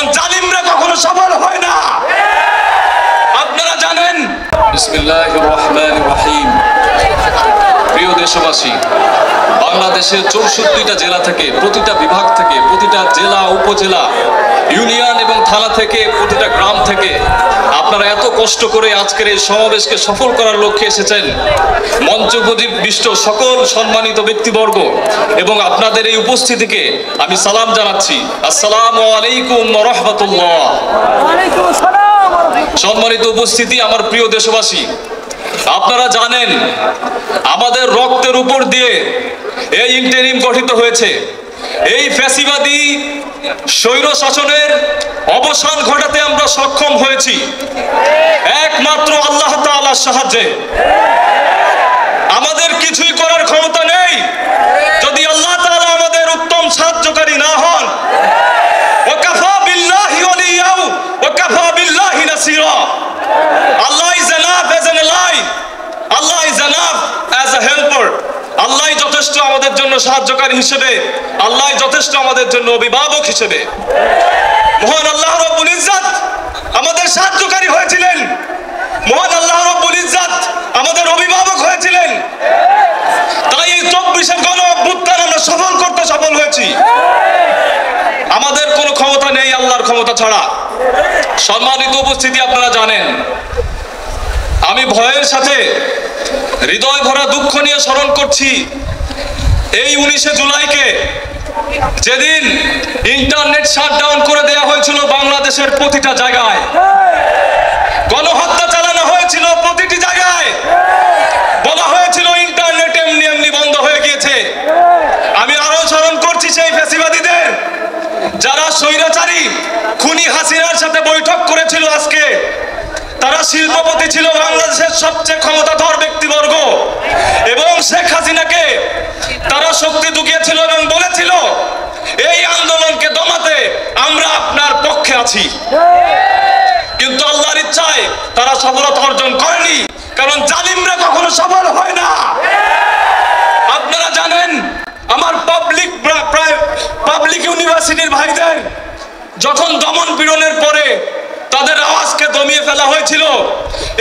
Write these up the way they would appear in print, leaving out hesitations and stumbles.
কারণ জালিমরা কখনো সফল হয় না। আপনারা জানেন। বিসমিল্লাহির রহমানির রহিম। প্রিয় দেশবাসী, বাংলাদেশের 64টা জেলা থেকে, প্রতিটা বিভাগ থেকে, প্রতিটা জেলা উপজেলা ইউনিয়ন এবং থানা থেকে, প্রতিটা গ্রাম থেকে আপনারা এত কষ্ট করে আজকের এই সমাবেশকে সফল করার লক্ষ্যে এসেছেন। মঞ্চ উপবিষ্ট সকল সম্মানিত ব্যক্তিবর্গ এবং আপনাদের এই উপস্থিতিকে আমি সালাম জানাচ্ছি। আসসালামু আলাইকুম ওয়া রাহমাতুল্লাহ। সম্মানিত উপস্থিতি, আমার প্রিয় দেশবাসী, আপনারা জানেন আমাদের রক্তের উপর দিয়ে এই ইন্টারিম গঠিত হয়েছে। এই ফ্যাসিবাদী স্বৈর শাসনের অবসান ঘটাতে আমরা সক্ষম হয়েছি একমাত্র আল্লাহ তাআলার সাহায্যে। আমাদের কিছুই করার ক্ষমতা নেই যদি আল্লাহ তাআলা আমাদের উত্তম সাহায্যকারী না হন। ওয়াকাফা বিল্লাহি ওয়ালিয়া ওয়াকাফা বিল্লাহি নাসিরা। Allah is enough as an ally, Allah is enough as a helper. Allah যথেষ্ট আমাদের জন্য সাহায্যকারী হিসেবে, আল্লাহ যথেষ্ট আমাদের জন্য অভিভাবক হিসেবে। মহান আল্লাহ রাব্বুল ইজ্জত আমাদের সাহায্যকারী হয়েছিলেন, মহান আল্লাহ রাব্বুল ইজ্জত আমাদের অভিভাবক হয়েছিলেন। তাই এই 24-এর গণ অভ্যুত্থান আমরা সফল করতে সফল হয়েছি। আমাদের কোনো ক্ষমতা নেই আল্লাহর ক্ষমতা ছাড়া। সম্মানিত উপস্থিতি, আপনারা জানেন আমি ভয়ের সাথে হৃদয় ভরা দুঃখ নিয়ে স্মরণ করছি এই 19শে জুলাইকে, যেদিন ইন্টারনেট শাটডাউন করে দেওয়া হয়েছিল বাংলাদেশের প্রতিটা জায়গায়, গণহত্যা চালানো হয়েছিল প্রতিটি জায়গায়, বলা হয়েছিল ইন্টারনেট এমনি এমনি বন্ধ হয়ে গিয়েছে। আমি আরো স্মরণ করছি সেই ফ্যাসিবাদীদের যারা স্বৈরাচারী খুনি হাসিনার সাথে বৈঠক করেছিল। আজকে তারা শিল্পপতি ছিল, বাংলাদেশের সবচেয়ে ক্ষমতাধর ব্যক্তিবর্গ, এবং শেখ হাসিনাকে তারা শক্তি দুগিয়েছিল এবং বলেছিল এই আন্দোলনকে দমাতে আমরা আপনার পক্ষে আছি। কিন্তু আল্লাহর ইচ্ছায় তারা সফলতা অর্জন করেনি, কারণ জালিমরা কখনো সফল হয় না। আপনারা জানেন আমার পাবলিক ইউনিভার্সিটির ভাইদের যখন দমন পীড়নের পরে তাদের আওয়াজকে দমিয়ে ফেলা হয়েছিল,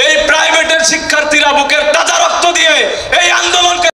এই প্রাইভেটের শিক্ষার্থীরা বুকের তাজা রক্ত দিয়ে এই আন্দোলনকে